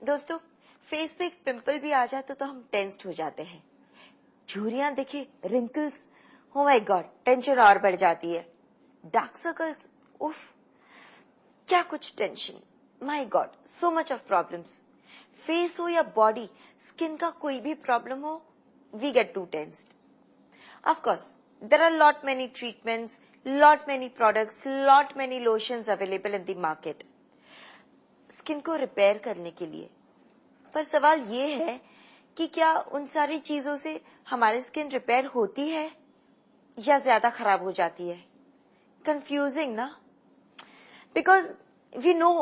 दोस्तों, फेस पे एक पिंपल भी आ जाए तो हम टेंस्ड हो जाते हैं। झुर्रियां दिखे, wrinkles, oh my god, tension और बढ़ जाती है। डार्क सर्कल्स, उफ, क्या कुछ tension, my god, so much of problems. Face हो या बॉडी, स्किन का कोई भी प्रॉब्लम हो, we get too tensed. Of course, there are lot many treatments, lot many products, lot many lotions available in the market skin को repair करने के लिए। पर सवाल ये है कि क्या उन सारी चीजों से हमारी स्किन रिपेयर होती है या ज्यादा खराब हो जाती है? कंफ्यूजिंग ना, बिकॉज वी नो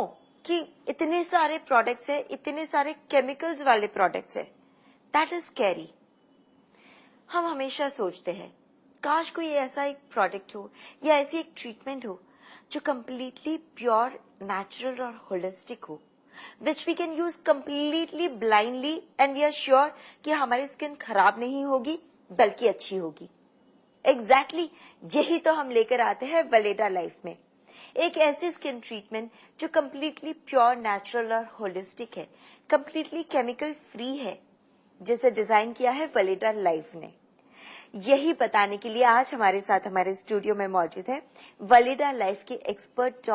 कि इतने सारे प्रोडक्ट्स है, इतने सारे केमिकल्स वाले प्रोडक्ट्स है, दैट इज स्कैरी। हम हमेशा सोचते हैं काश कोई ऐसा एक प्रोडक्ट हो या ऐसी एक ट्रीटमेंट हो जो कंप्लीटली प्योर, नेचुरल और होलिस्टिक हो, which we can use completely blindly and we are sure कि हमारी स्किन खराब नहीं होगी बल्कि अच्छी होगी। एग्जैक्टली यही तो हम लेकर आते हैं वेलेडा लाइफ में, एक ऐसी स्किन ट्रीटमेंट जो कंप्लीटली प्योर, नेचुरल और होलिस्टिक है, कंप्लीटली केमिकल फ्री है, जिसे डिजाइन किया है वेलेडा लाइफ ने। यही बताने के लिए आज हमारे साथ हमारे स्टूडियो में मौजूद है वेलेडा लाइफ की एक्सपर्ट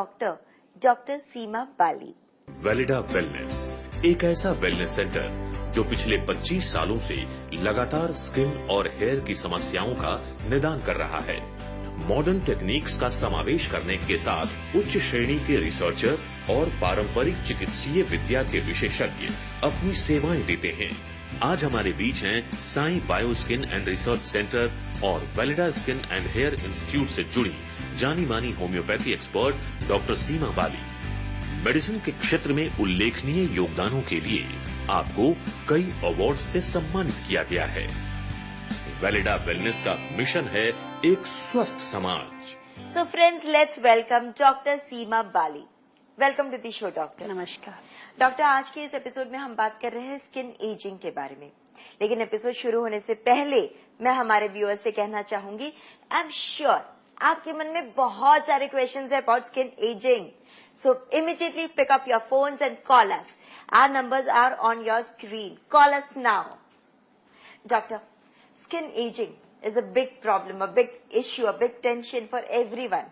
डॉक्टर सीमा बाली। वेलेडा वेलनेस एक ऐसा वेलनेस सेंटर जो पिछले 25 सालों से लगातार स्किन और हेयर की समस्याओं का निदान कर रहा है। मॉडर्न टेक्निक्स का समावेश करने के साथ उच्च श्रेणी के रिसर्चर और पारंपरिक चिकित्सीय विद्या के विशेषज्ञ अपनी सेवाएं देते हैं। आज हमारे बीच हैं Sai bio skin and research centre और Weleda skin and hair institute से जुड़ी जानी मानी homeopathy expert doctor Seema Bali. Medicine के क्षेत्र में उल्लेखनीय योगदानों के लिए आपको कई अवार्ड से सम्मानित किया गया है। वेलेडा वेलनेस का मिशन है एक स्वस्थ समाज। So friends, let's welcome doctor Seema Bali. Welcome to the show doctor. नमस्कार डॉक्टर, आज के इस एपिसोड में हम बात कर रहे हैं स्किन एजिंग के बारे में, लेकिन एपिसोड शुरू होने से पहले मैं हमारे व्यूअर्स से कहना चाहूंगी, आई एम श्योर आपके मन में बहुत सारे क्वेश्चंस है about skin ageing, so immediately pick up your phones and call us. Our numbers are on your screen, call us now. Doctor, skin ageing is a big problem, a big issue, a big tension for everyone.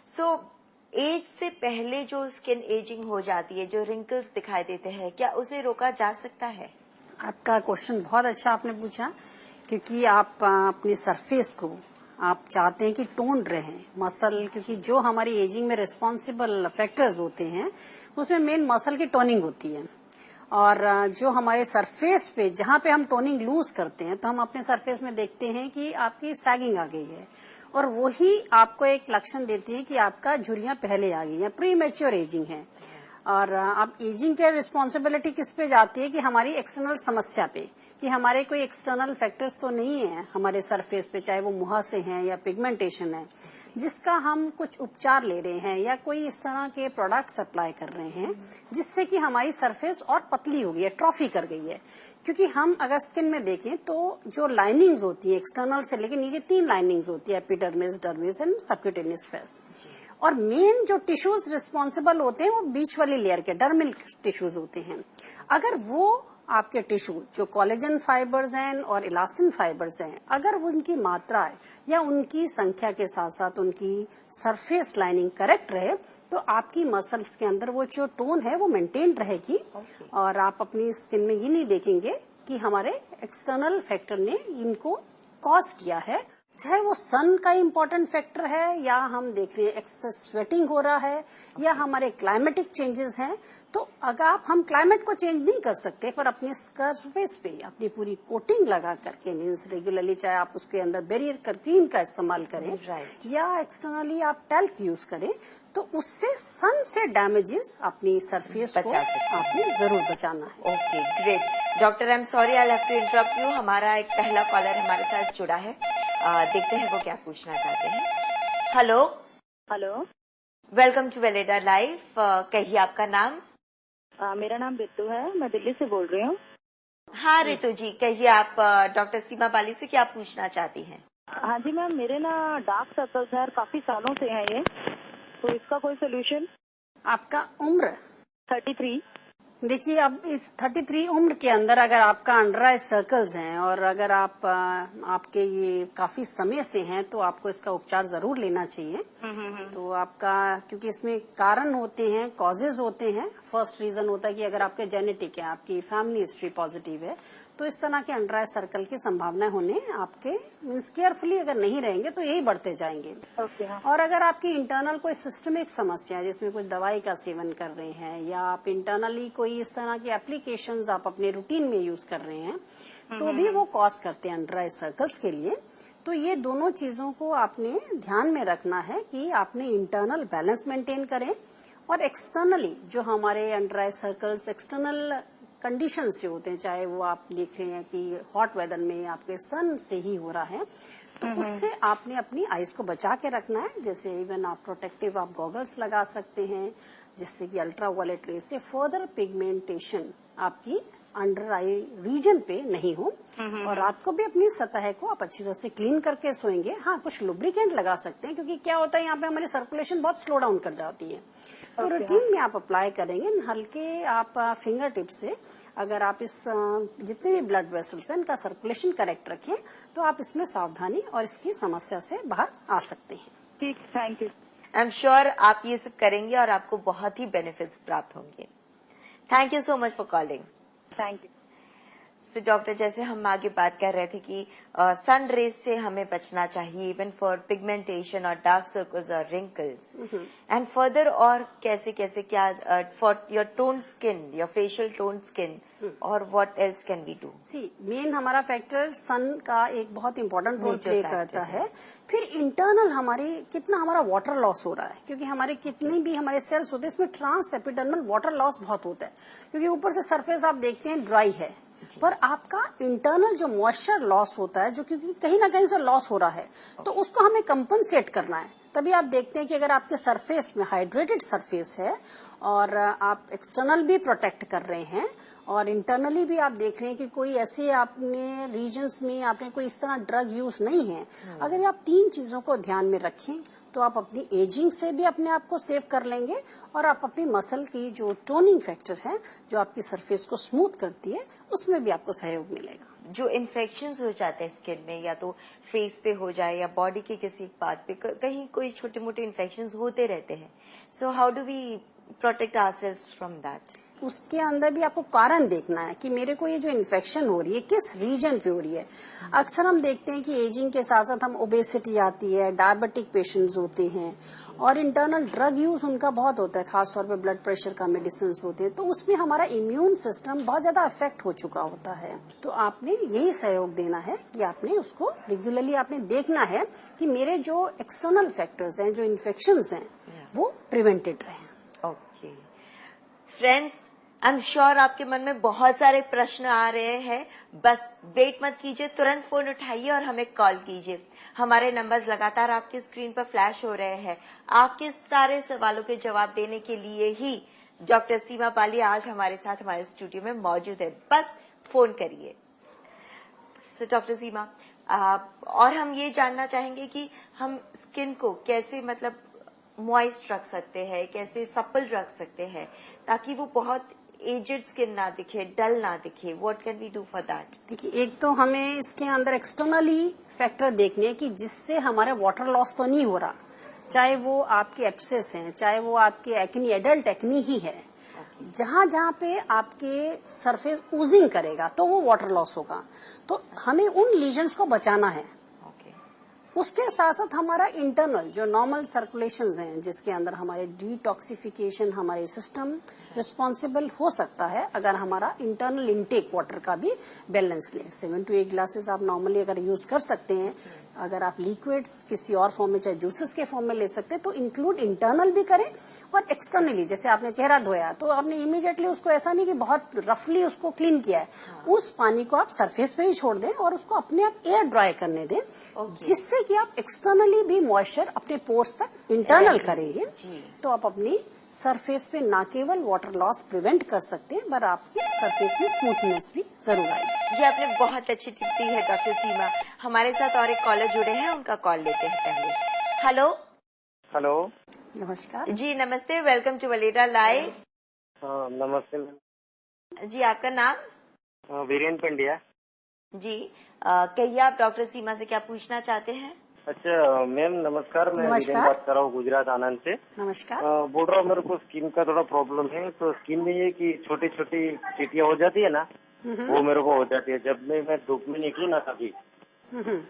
So age से पहले जो skin ageing हो जाती है, जो wrinkles दिखाई देते हैं, क्या उसे रोका जा सकता है? आपका क्वेश्चन बहुत अच्छा आपने पूछा, क्योंकि आप अपनी सरफेस को आप चाहते हैं कि टोन रहे मसल, क्योंकि जो हमारी एजिंग में रिस्पॉन्सिबल फैक्टर्स होते हैं उसमें मेन मसल की टोनिंग होती है। और जो हमारे सरफेस पे जहाँ पे हम टोनिंग लूज करते हैं तो हम अपने सरफेस में देखते हैं कि आपकी सैगिंग आ गई है, और वही आपको एक लक्षण देती है कि आपका झुर्रियां पहले आ गई है, प्री मैच्योर एजिंग है। और अब एजिंग के रिस्पॉन्सिबिलिटी किस पे जाती है कि हमारी एक्सटर्नल समस्या पे, कि हमारे कोई एक्सटर्नल फैक्टर्स तो नहीं है हमारे सरफेस पे, चाहे वो मुहासे हैं या पिगमेंटेशन है, जिसका हम कुछ उपचार ले रहे हैं या कोई इस तरह के प्रोडक्ट्स अप्लाई कर रहे हैं जिससे कि हमारी सरफेस और पतली हो गई है, ट्रॉफी कर गई है। क्योंकि हम अगर स्किन में देखें तो जो लाइनिंग्स होती है एक्सटर्नल से लेके नीचे 3 लाइनिंग्स होती है, epidermis, dermis and subcutaneous face. और मेन जो टिश्यूज रिस्पॉन्सिबल होते हैं वो बीच वाली लेयर के डर्मिल टिश्यूज होते हैं। अगर वो आपके टिश्यू जो कोलेजन फाइबर्स हैं और इलास्टिन फाइबर्स हैं, अगर वो उनकी मात्रा है या उनकी संख्या के साथ साथ उनकी सरफेस लाइनिंग करेक्ट रहे तो आपकी मसल्स के अंदर वो जो टोन है वो मेंटेन रहेगी। और आप अपनी स्किन में ये नहीं देखेंगे कि हमारे एक्सटर्नल फैक्टर ने इनको कॉज किया है, चाहे वो सन का इम्पोर्टेंट फैक्टर है या हम देख रहे हैं एक्सेस स्वेटिंग हो रहा है या हमारे क्लाइमेटिक चेंजेस हैं। तो अगर हम क्लाइमेट को चेंज नहीं कर सकते पर अपने सरफेस पे अपनी पूरी कोटिंग लगा करके मीन्स रेगुलरली, चाहे आप उसके अंदर बैरियर क्रीम का इस्तेमाल करें या एक्सटर्नली आप टैल्क यूज करें, तो उससे सन से डैमेजेस अपनी सरफेस को आपने जरूर बचाना है। Okay, great. Doctor, I am sorry, I have to interrupt you. हमारा एक पहला कॉलर हमारे साथ जुड़ा है, देखते हैं वो क्या पूछना चाहते हैं। Hello hello, welcome to Weleda Life. कहिए आपका नाम। मेरा नाम रितु है, मैं दिल्ली से बोल रही हूँ। हाँ रितु जी, कहिए आप डॉक्टर सीमा बाली से क्या पूछना चाहती हैं? हाँ जी मैम, मेरे ना डार्क सर्कल्स है, काफी सालों से हैं ये, तो इसका कोई सोल्यूशन? आपका उम्र? 33। देखिए, अब इस 33 उम्र के अंदर अगर आपका अंडर आई सर्कल्स हैं और अगर आपके ये काफी समय से हैं तो आपको इसका उपचार जरूर लेना चाहिए। तो आपका, क्योंकि इसमें कारण होते हैं, कॉजेज होते हैं। फर्स्ट रीजन होता है कि अगर आपके जेनेटिक है, आपकी फैमिली हिस्ट्री पॉजिटिव है, तो इस तरह के अंडर आई सर्कल की संभावना होने आपके मीन्स केयरफुली अगर नहीं रहेंगे तो यही बढ़ते जाएंगे। और अगर आपकी इंटरनल कोई सिस्टमिक समस्या है जिसमें कुछ दवाई का सेवन कर रहे हैं या आप इंटरनली कोई इस तरह की एप्लीकेशंस आप अपने रूटीन में यूज कर रहे हैं तो भी वो कॉज करते हैं अंडर आई सर्कल्स के लिए। तो ये दोनों चीजों को आपने ध्यान में रखना है कि आपने इंटरनल बैलेंस मेंटेन करें और एक्सटर्नली जो हमारे अंडर आई सर्कल्स एक्सटर्नल कंडीशन से होते हैं, चाहे वो आप देख रहे हैं कि हॉट वेदर में आपके सन से ही हो रहा है, तो उससे आपने अपनी आईज को बचा के रखना है। जैसे इवन आप प्रोटेक्टिव आप गॉगल्स लगा सकते हैं जिससे कि अल्ट्रा वायलेट रे से फर्दर पिगमेंटेशन आपकी अंडर आई रीजन पे नहीं हो। और रात को भी अपनी सतह को आप अच्छी तरह से क्लीन करके सोएंगे। हाँ, कुछ लुब्रिकेंट लगा सकते हैं क्योंकि क्या होता है यहाँ पे हमारी सर्कुलेशन बहुत स्लो डाउन कर जाती है। तो रूटीन में आप अप्लाई करेंगे हल्के आप फिंगर टिप से। अगर आप इस जितने भी ब्लड वेसल्स हैं इनका सर्कुलेशन करेक्ट रखें तो आप इसमें सावधानी और इसकी समस्या से बाहर आ सकते हैं। ठीक, thank you. I am sure आप ये सब करेंगे और आपको बहुत ही बेनिफिट्स प्राप्त होंगे। Thank you so much for calling. Thank you. So doctor, जैसे हम आगे बात कर रहे थे कि सन रेज से हमें बचना चाहिए इवन फॉर पिगमेंटेशन और डार्क सर्कल्स और रिंकल्स एंड फर्दर और कैसे कैसे क्या for your tone skin, your facial tone skin और what else can we do? See main हमारा फैक्टर सन का एक बहुत इंपॉर्टेंट रोल प्ले करता है। फिर इंटरनल कितना हमारा वाटर लॉस हो रहा है, क्योंकि हमारे कितने भी हमारे सेल्स होते हैं इसमें ट्रांस एपिडर्मल वाटर लॉस बहुत होता है। क्योंकि ऊपर से सरफेस आप देखते हैं ड्राई है पर आपका इंटरनल जो मॉइस्चर लॉस होता है जो क्योंकि कहीं ना कहीं से लॉस हो रहा है तो उसको हमें कंपनसेट करना है। तभी आप देखते हैं कि अगर आपके सरफेस में हाइड्रेटेड सरफेस है और आप एक्सटर्नल भी प्रोटेक्ट कर रहे हैं और इंटरनली भी आप देख रहे हैं कि कोई ऐसे आपने रीजन्स में आपने कोई इस तरह ड्रग यूज नहीं है, अगर आप तीन चीजों को ध्यान में रखें तो आप अपनी एजिंग से भी अपने आप को सेव कर लेंगे और आप अपनी मसल की जो टोनिंग फैक्टर है जो आपकी सरफेस को स्मूथ करती है उसमें भी आपको सहयोग मिलेगा। जो इन्फेक्शंस हो जाते हैं स्किन में, या तो फेस पे हो जाए या बॉडी के किसी पार्ट पे, कहीं कोई छोटे मोटे इन्फेक्शंस होते रहते हैं। So how do we protect ourselves from that? उसके अंदर भी आपको कारण देखना है कि मेरे को ये जो इन्फेक्शन हो रही है किस रीजन पे हो रही है। अक्सर हम देखते हैं कि एजिंग के साथ साथ हम ओबेसिटी आती है, डायबिटिक पेशेंट्स होते हैं और इंटरनल ड्रग यूज उनका बहुत होता है, खासतौर पे ब्लड प्रेशर का मेडिसिन होते हैं, तो उसमें हमारा इम्यून सिस्टम बहुत ज्यादा अफेक्ट हो चुका होता है। तो आपने यही सहयोग देना है कि आपने उसको रेगुलरली आपने देखना है कि मेरे जो एक्सटर्नल फैक्टर्स हैं, जो इन्फेक्शंस हैं, वो प्रिवेंटेड रहे। Okay friends, I am sure आपके मन में बहुत सारे प्रश्न आ रहे हैं। बस वेट मत कीजिए, तुरंत फोन उठाइए और हमें कॉल कीजिए। हमारे नंबर्स लगातार आपकी स्क्रीन पर फ्लैश हो रहे हैं। आपके सारे सवालों के जवाब देने के लिए ही डॉक्टर सीमा पाली आज हमारे साथ हमारे स्टूडियो में मौजूद है। बस फोन करिए। सो डॉक्टर सीमा, और हम ये जानना चाहेंगे कि हम स्किन को कैसे मॉइस्ट रख सकते हैं, कैसे सप्पल रख सकते हैं ताकि वो बहुत एजेड स्किन ना दिखे, डल ना दिखे। What can we do for that? देखिए, एक तो हमें इसके अंदर एक्सटर्नली फैक्टर देखने हैं कि जिससे हमारे वाटर लॉस तो नहीं हो रहा, चाहे वो आपके एप्सेस हैं, चाहे वो आपके एक्नी, एडल्ट एक्नी ही है। जहां जहां पे आपके सरफेस ऊजिंग करेगा तो वो वाटर लॉस होगा, तो हमें उन लीजन्स को बचाना है। उसके साथ साथ हमारा इंटरनल जो नॉर्मल सर्कुलेशंस हैं जिसके अंदर हमारे डिटॉक्सिफिकेशन, हमारे सिस्टम रिस्पॉन्सिबल हो सकता है अगर हमारा इंटरनल इनटेक वाटर का भी बैलेंस लें। 7 to 8 ग्लासेस आप नॉर्मली अगर यूज कर सकते हैं। अगर आप लिक्विड्स किसी और फॉर्म में चाहे जूसेस के फॉर्म में ले सकते हैं तो इंक्लूड इंटरनल भी करें और एक्सटर्नली। जैसे आपने चेहरा धोया तो आपने इमीडिएटली उसको ऐसा नहीं कि बहुत रफली उसको क्लीन किया है, उस पानी को आप सरफेस पे ही छोड़ दें और उसको अपने आप एयर ड्राई करने दें, जिससे कि आप एक्सटर्नली भी मॉइस्चर अपने पोर्स तक इंटरनल करेंगे तो आप अपनी सरफेस पे ना केवल वाटर लॉस प्रिवेंट कर सकते हैं पर आपके सरफेस में स्मूथनेस भी जरूर आएगी। ये आपने बहुत अच्छी टिप दी है डॉक्टर सीमा। हमारे साथ और एक कॉलर जुड़े हैं, उनका कॉल लेते हैं पहले। हेलो। हेलो, नमस्कार जी, नमस्ते। Welcome to Weleda live. हाँ नमस्ते। जी, आपका नाम? वीरेंद्र पंड्या। जी, कहिए आप डॉक्टर सीमा से क्या पूछना चाहते हैं? अच्छा मैम नमस्कार, मैं वीरेंद्र बात कर रहा हूँ गुजरात आनंद से। नमस्कार। बोल रहा हूँ मेरे को स्किन का थोड़ा प्रॉब्लम है, तो स्किन में ये कि छोटी छोटी चीटियाँ हो जाती है ना, वो मेरे को हो जाती है जब मैं धूप में निकलूँ ना कभी।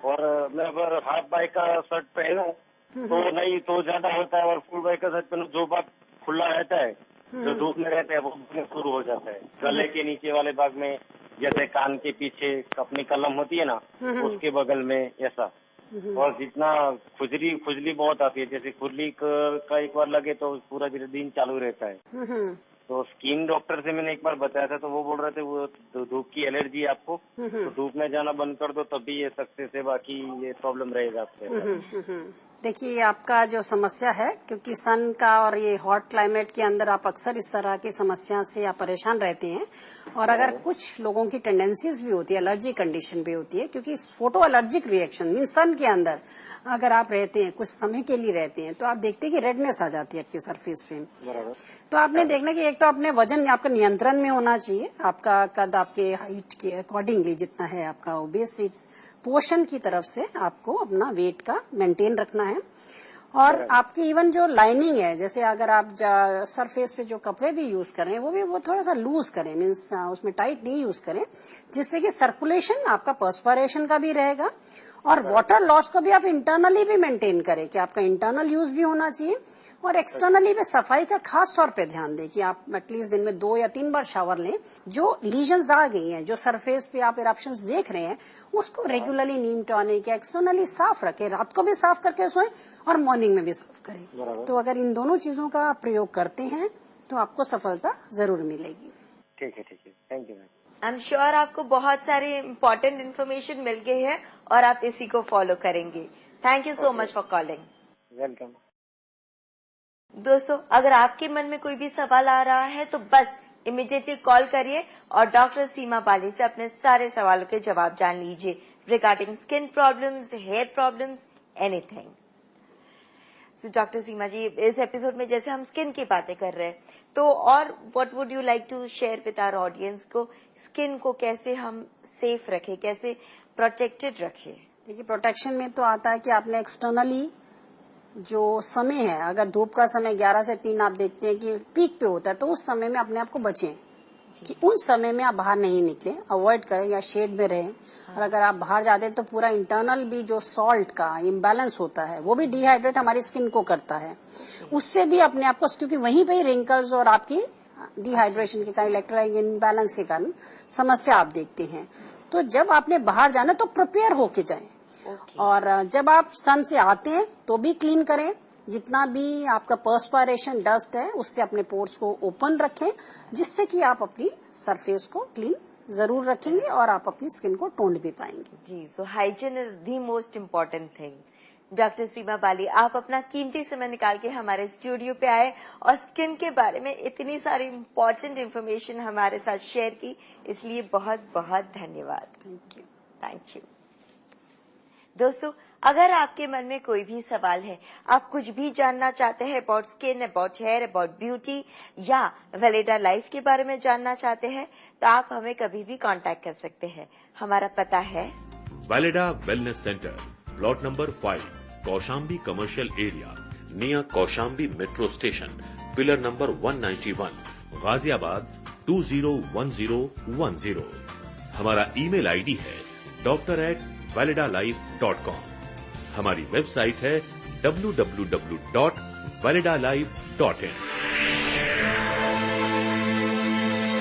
और मैं अगर हाफ बाई का शर्ट पहनूं तो नहीं तो ज्यादा होता है, और फुल बाई का शर्ट पहनूं जो भाग खुला रहता है जो धूप में रहता है वो शुरू हो जाता है। गले के नीचे वाले भाग में, जैसे कान के पीछे अपनी कलम होती है ना उसके बगल में ऐसा। और जितना खुजली बहुत आती है, जैसे खुजली का एक बार लगे तो पूरा दिन चालू रहता है। तो स्किन डॉक्टर से मैंने एक बार बताया था, तो वो बोल रहे थे वो धूप की एलर्जी है आपको, तो धूप में जाना बंद कर दो तभी ये सक्सेस है, बाकी ये प्रॉब्लम रहेगा आपके। देखिए आपका जो समस्या है, क्योंकि सन का और ये हॉट क्लाइमेट के अंदर आप अक्सर इस तरह की समस्या से आप परेशान रहते हैं। और अगर कुछ लोगों की टेंडेंसीज भी होती है, एलर्जी कंडीशन भी होती है, क्योंकि फोटो एलर्जिक रिएक्शन मीन सन के अंदर अगर आप रहते हैं, कुछ समय के लिए रहते हैं, तो आप देखते हैं कि रेडनेस आ जाती है आपकी सरफेस पे। तो आपने देखना कि एक तो अपने वजन आपका नियंत्रण में होना चाहिए, आपका कद आपके हाइट के अकॉर्डिंगली जितना है आपका ओबेसिटी पोषण की तरफ से आपको अपना वेट का मेंटेन रखना है। और आपकी इवन जो लाइनिंग है, जैसे अगर आप सरफेस पे जो कपड़े भी यूज करें वो थोड़ा सा लूज करें, मीन्स उसमें टाइट नहीं यूज करें, जिससे कि सर्कुलेशन आपका पर्सपिरेशन का भी रहेगा और वाटर लॉस को भी आप इंटरनली भी मेंटेन करें कि आपका इंटरनल यूज भी होना चाहिए। और एक्सटर्नली भी सफाई का खास तौर पे ध्यान दें कि आप एटलीस्ट दिन में 2 या 3 बार शावर लें। जो लीजन्स आ गई हैं, जो सरफेस पे आप इरप्शंस देख रहे हैं, उसको रेगुलरली नीम टॉनिक या एक्सटर्नली साफ रखें, रात को भी साफ करके सोएं और मॉर्निंग में भी साफ करें। तो अगर इन दोनों चीजों का आप प्रयोग करते हैं तो आपको सफलता जरूर मिलेगी। ठीक है, thank you ma'am. I am sure आपको बहुत सारी इम्पोर्टेंट इन्फॉर्मेशन मिल गई है और आप इसी को फॉलो करेंगे। Thank you so much for calling. Welcome. दोस्तों, अगर आपके मन में कोई भी सवाल आ रहा है तो बस इमीडिएटली कॉल करिए और डॉक्टर सीमा बाली से अपने सारे सवालों के जवाब जान लीजिए regarding skin problems, hair problems, anything. So doctor Seema ji, इस एपिसोड में जैसे हम स्किन की बातें कर रहे हैं, तो और what would you like to share with our audience को, स्किन को कैसे हम सेफ रखें, कैसे प्रोटेक्टेड रखें? देखिए, प्रोटेक्शन में तो आता है कि आपने एक्सटर्नली जो समय है, अगर धूप का समय 11 से 3 आप देखते हैं कि पीक पे होता है, तो उस समय में अपने आप को बचें कि उस समय में आप बाहर नहीं निकलें, अवॉइड करें या शेड में रहें। और अगर आप बाहर जाते हैं तो पूरा इंटरनल भी जो सॉल्ट का इम्बैलेंस होता है वो भी डिहाइड्रेट हमारी स्किन को करता है, उससे भी अपने आप को, क्योंकि वहीं पे रिंकल्स और आपकी डिहाइड्रेशन के कारण, इलेक्ट्रोलाइट इम्बैलेंस के कारण समस्या आप देखते हैं। तो जब आपने बाहर जाना तो प्रिपेयर होके जाएं। और जब आप सन से आते हैं तो भी क्लीन करें, जितना भी आपका पर्सपिरेशन डस्ट है उससे अपने पोर्स को ओपन रखें, जिससे कि आप अपनी सरफेस को क्लीन जरूर रखेंगे और आप अपनी स्किन को टोन्ड भी पाएंगे। जी, so hygiene is the most important thing. Doctor Seema Bali, आप अपना कीमती समय निकाल के हमारे स्टूडियो पे आए और स्किन के बारे में इतनी सारी इम्पोर्टेंट इन्फॉर्मेशन हमारे साथ शेयर की, इसलिए बहुत बहुत धन्यवाद। Thank you. दोस्तों, अगर आपके मन में कोई भी सवाल है, आप कुछ भी जानना चाहते हैं about skin, about hair, about beauty या वेलिडा लाइफ के बारे में जानना चाहते हैं, तो आप हमें कभी भी कांटेक्ट कर सकते हैं। हमारा पता है Valida wellness centre, plot number 5, Kaushambi commercial area, near Kaushambi metro station, pillar number 191, Ghaziabad 201010। हमारा ईमेल आईडी है doctor@validalife.com। हमारी वेबसाइट है www.validalife.in।